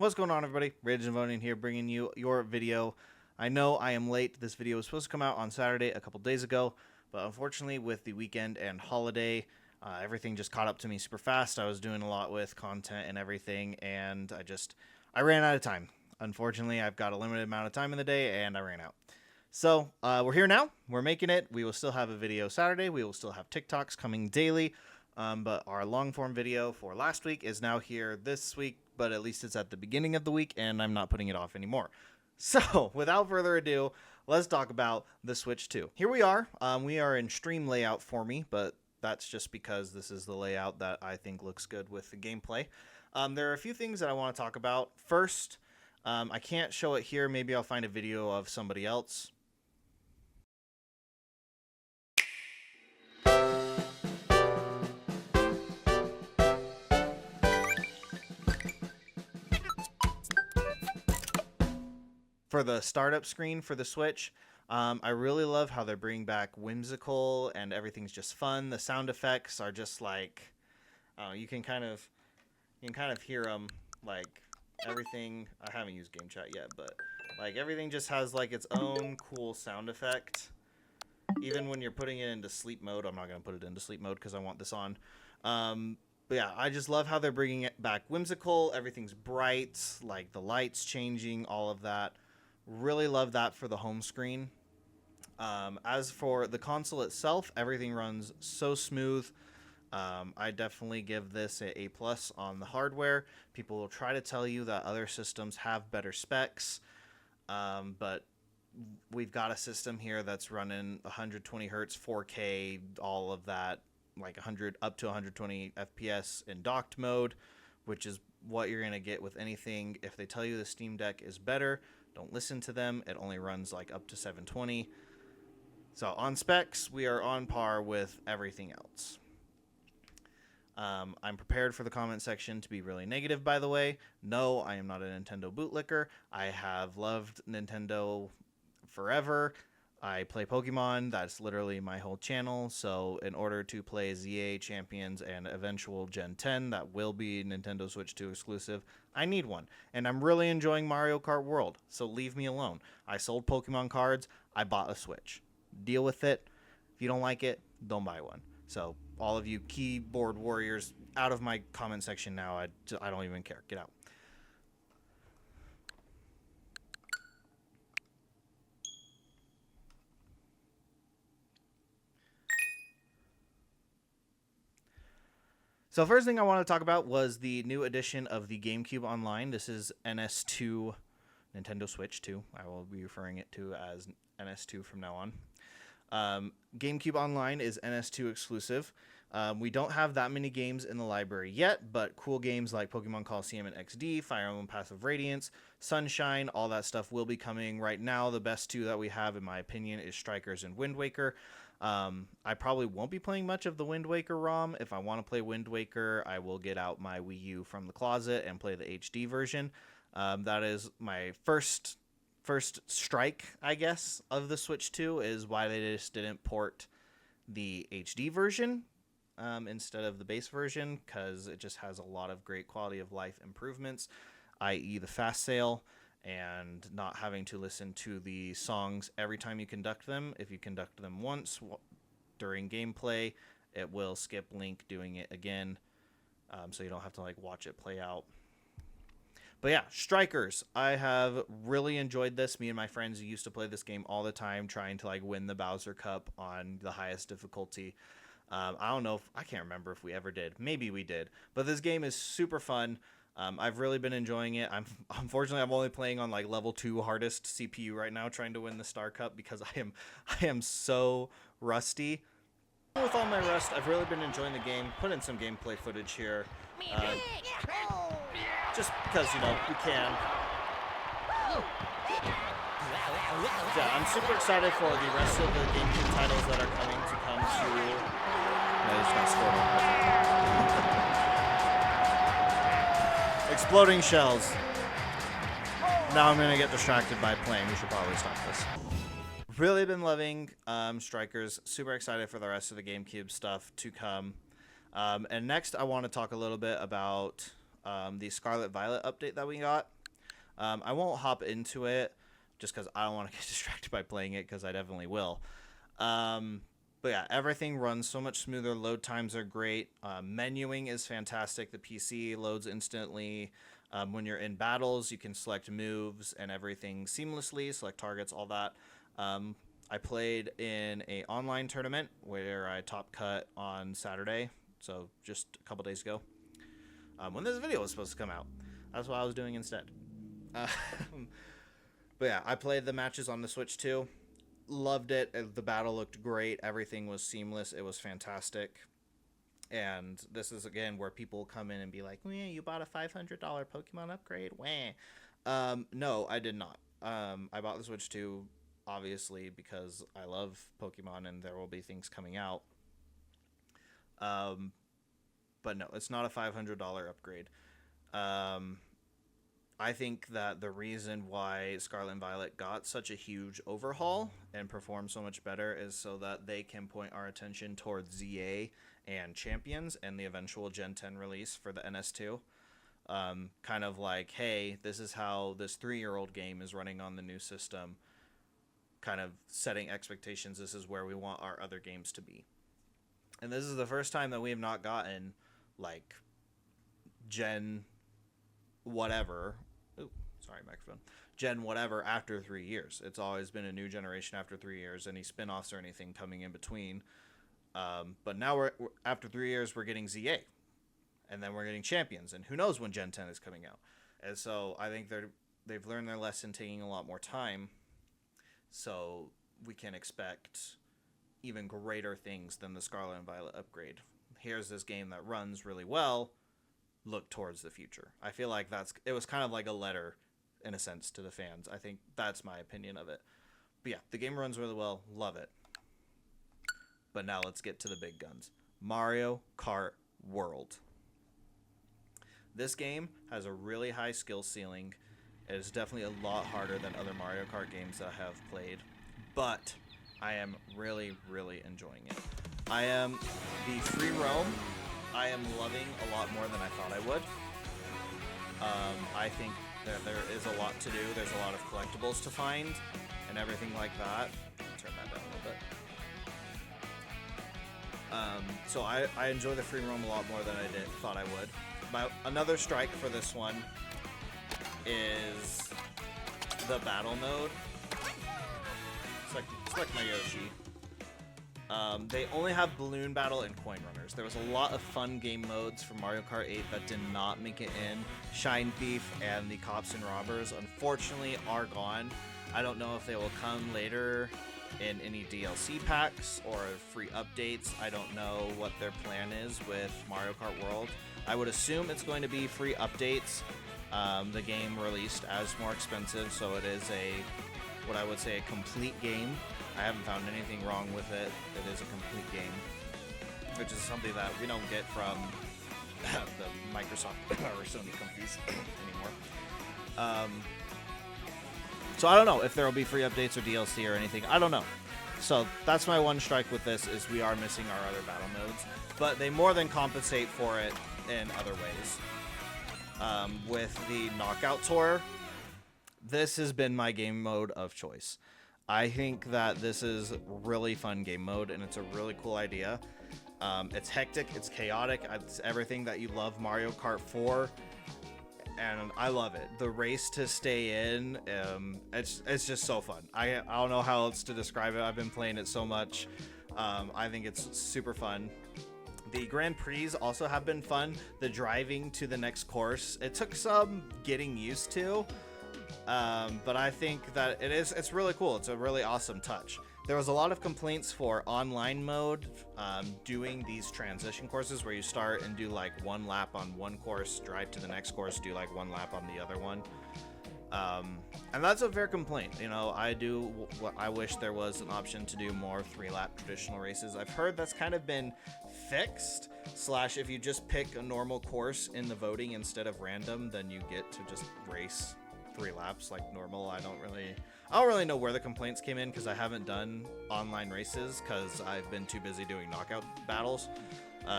What's going on, everybody? Rage and Voting here, bringing you your video. I know I am late. This video was supposed to come out on Saturday a couple days ago, but unfortunately with the weekend and holiday, everything just caught up to me super fast. I was doing a lot with content and everything, and I ran out of time. Unfortunately, I've got a limited amount of time in the day, and I ran out. So we're here now. We're making it. We will still have a video Saturday. We will still have TikToks coming daily. But our long form video for last week is now here this week, but at least it's at the beginning of the week and I'm not putting it off anymore. So without further ado, let's talk about the Switch 2. Here we are. We are in stream layout for me, but that's just because this is the layout that I think looks good with the gameplay. There are a few things that I want to talk about. First, I can't show it here. Maybe I'll find a video of somebody else. For the startup screen for the Switch, I really love how they're bringing back whimsical and everything's just fun. The sound effects are just like, you can kind of hear them, like everything. I haven't used Game Chat yet, but like everything just has like its own cool sound effect. Even when you're putting it into sleep mode, I'm not gonna put it into sleep mode because I want this on. But yeah, I just love how they're bringing it back whimsical. Everything's bright, like the lights changing, all of that. Really love that for the home screen. As for the console itself, everything runs so smooth. I definitely give this a A+ on the hardware. People will try to tell you that other systems have better specs, but we've got a system here that's running 120 hertz, 4K, all of that, like 100 up to 120 FPS in docked mode, which is what you're gonna get with anything. If they tell you the Steam Deck is better, don't listen to them. It only runs like up to 720. So on specs, we are on par with everything else. I'm prepared for the comment section to be really negative, by the way. No, I am not a Nintendo bootlicker. I have loved Nintendo forever. I play Pokemon. That's literally my whole channel. So in order to play ZA Champions and eventual Gen 10, that will be Nintendo Switch 2 exclusive, I need one. And I'm really enjoying Mario Kart World, so leave me alone. I sold Pokemon cards. I bought a Switch. Deal with it. If you don't like it, don't buy one. So all of you keyboard warriors, out of my comment section now. I don't even care. Get out. So first thing I want to talk about was the new edition of the GameCube Online. This is NS2, Nintendo Switch 2. I will be referring it to as NS2 from now on. GameCube Online is NS2 exclusive. We don't have that many games in the library yet, but cool games like Pokemon Colosseum and XD, Fire Emblem Path of Radiance, Sunshine, all that stuff will be coming. Right now, the best two that we have, in my opinion, is Strikers and Wind Waker. I probably won't be playing much of the Wind Waker ROM. If I want to play Wind Waker, I will get out my Wii U from the closet and play the HD version. That is my first strike, I guess, of the Switch 2, is why they just didn't port the HD version instead of the base version, because it just has a lot of great quality of life improvements, i.e. the fast sale and not having to listen to the songs every time you conduct them. If you conduct them once during gameplay, it will skip Link doing it again, so you don't have to like watch it play out. But yeah, Strikers. I have really enjoyed this. Me and my friends used to play this game all the time, trying to like win the Bowser Cup on the highest difficulty. I don't know if I can't remember if we ever did. Maybe we did. But this game is super fun. I've really been enjoying it. Unfortunately I'm only playing on like level 2 hardest CPU right now, trying to win the Star Cup because I am so rusty. With all my rust, I've really been enjoying the game. Put in some gameplay footage here. Just because, you know, we can. Yeah, I'm super excited for the rest of the GameCube titles that are coming to come to. No, it's not Squirtle. Exploding shells. Now I'm gonna get distracted by playing. We should probably stop this. Really been loving Strikers. Super excited for the rest of the GameCube stuff to come. And next I want to talk a little bit about the Scarlet Violet update that we got. I won't hop into it just because I don't want to get distracted by playing it, because I definitely will. But yeah, everything runs so much smoother. Load times are great. Menuing is fantastic. The PC loads instantly. When you're in battles, you can select moves and everything seamlessly, select targets, all that. I played in a online tournament where I top cut on Saturday, so just a couple days ago, when this video was supposed to come out. That's what I was doing instead. But yeah, I played the matches on the Switch too. Loved it. The battle looked great. Everything was seamless. It was fantastic. And this is, again, where people come in and be like, you bought a $500 Pokemon upgrade? Wah. No, I did not. I bought the Switch 2, obviously, because I love Pokemon and there will be things coming out. But no, it's not a $500 upgrade. I think that the reason why Scarlet and Violet got such a huge overhaul and performed so much better is so that they can point our attention towards ZA and Champions and the eventual Gen 10 release for the NS2. Kind of like, hey, this is how this 3-year-old game is running on the new system. Kind of setting expectations. This is where we want our other games to be. And this is the first time that we have not gotten, like, Gen whatever. Ooh, sorry, microphone. Gen whatever after 3 years. It's always been a new generation after 3 years, any spin-offs or anything coming in between. But now we're after 3 years, we're getting ZA, and then we're getting Champions, and who knows when Gen 10 is coming out. And so I think they've learned their lesson, taking a lot more time. So we can expect even greater things than the Scarlet and Violet upgrade. Here's this game that runs really well. Look towards the future. I feel like it was kind of like a letter, in a sense, to the fans. I think that's my opinion of it. But yeah, the game runs really well. Love it. But now let's get to the big guns. Mario Kart World. This game has a really high skill ceiling. It is definitely a lot harder than other Mario Kart games that I have played. But I am really, really enjoying it. I am the free roam. I am loving a lot more than I thought I would. I think that there is a lot to do. There's a lot of collectibles to find and everything like that. I'll turn that down a little bit. So I enjoy the free roam a lot more than I thought I would. Another strike for this one is the battle mode. It's like my Yoshi. They only have Balloon Battle and Coin Runners. There was a lot of fun game modes for Mario Kart 8 that did not make it in. Shine Thief and the Cops and Robbers, unfortunately, are gone. I don't know if they will come later in any DLC packs or free updates. I don't know what their plan is with Mario Kart World. I would assume it's going to be free updates. The game released as more expensive, so it is what I would say a complete game. I haven't found anything wrong with it. It is a complete game, which is something that we don't get from the Microsoft or Sony companies anymore. So I don't know if there will be free updates or DLC or anything. I don't know. So that's my one strike with this, is we are missing our other battle modes, but they more than compensate for it in other ways. With the Knockout Tour, this has been my game mode of choice. I think that this is really fun game mode, and it's a really cool idea. It's hectic, it's chaotic, it's everything that you love Mario Kart for, and I love it. The race to stay in, it's just so fun. I don't know how else to describe it. I've been playing it so much. I think it's super fun. The Grand Prix also have been fun. The driving to the next course, it took some getting used to. But I think that it's really cool. It's a really awesome touch. There was a lot of complaints for online mode, doing these transition courses where you start and do like one lap on one course, drive to the next course, do like one lap on the other one. And that's a fair complaint. You know, I wish there was an option to do more 3-lap traditional races. I've heard that's kind of been fixed, / if you just pick a normal course in the voting instead of random, then you get to just race 3 laps like normal. I don't really know where the complaints came in, because I haven't done online races because I've been too busy doing knockout battles,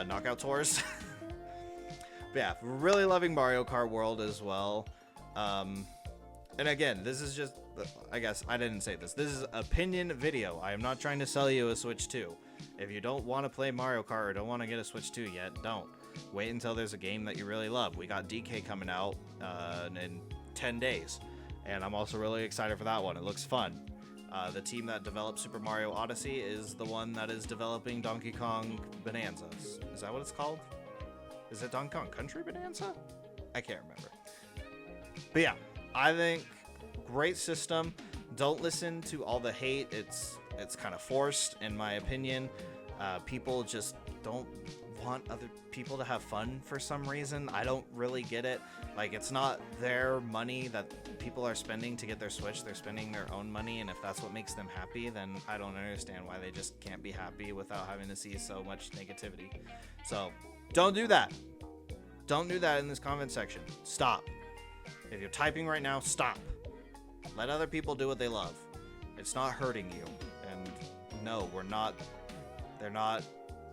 knockout tours. But yeah, really loving Mario Kart World as well. And again, this is just, I guess I didn't say this. This is opinion video. I am not trying to sell you a Switch 2. If you don't want to play Mario Kart or don't want to get a Switch 2 yet, don't. Wait until there's a game that you really love. We got DK coming out in 10 days. And I'm also really excited for that one. It looks fun. The team that developed Super Mario Odyssey is the one that is developing Donkey Kong Bonanza. Is that what it's called? Is it Donkey Kong Country Bonanza? I can't remember. But yeah, I think great system. Don't listen to all the hate. It's kind of forced, in my opinion. People just don't want other people to have fun for some reason. I don't really get it. Like, it's not their money that people are spending to get their Switch. They're spending their own money, and if that's what makes them happy, then I don't understand why they just can't be happy without having to see so much negativity. So don't do that. Don't do that in this comment section. Stop. If you're typing right now, stop. Let other people do what they love. It's not hurting you. And no, they're not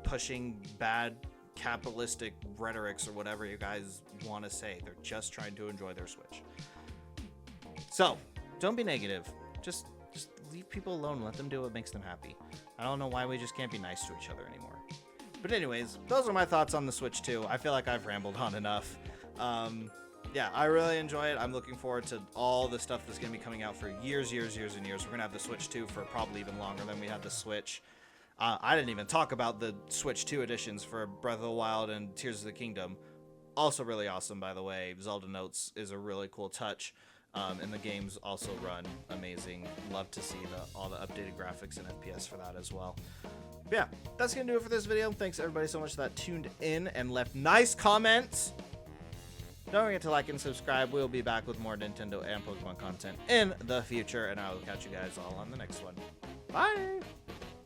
pushing bad capitalistic rhetorics or whatever you guys want to say. They're just trying to enjoy their Switch. So, don't be negative. Just leave people alone. Let them do what makes them happy. I don't know why we just can't be nice to each other anymore. But anyways, those are my thoughts on the Switch 2. I feel like I've rambled on enough. Yeah, I really enjoy it. I'm looking forward to all the stuff that's going to be coming out for years and years. We're going to have the Switch 2 for probably even longer than we had the Switch. I didn't even talk about the Switch 2 editions for Breath of the Wild and Tears of the Kingdom. Also really awesome, by the way. Zelda Notes is a really cool touch. And the games also run amazing. Love to see all the updated graphics and FPS for that as well. But yeah, that's going to do it for this video. Thanks everybody so much that tuned in and left nice comments. Don't forget to like and subscribe. We'll be back with more Nintendo and Pokemon content in the future, and I will catch you guys all on the next one. Bye!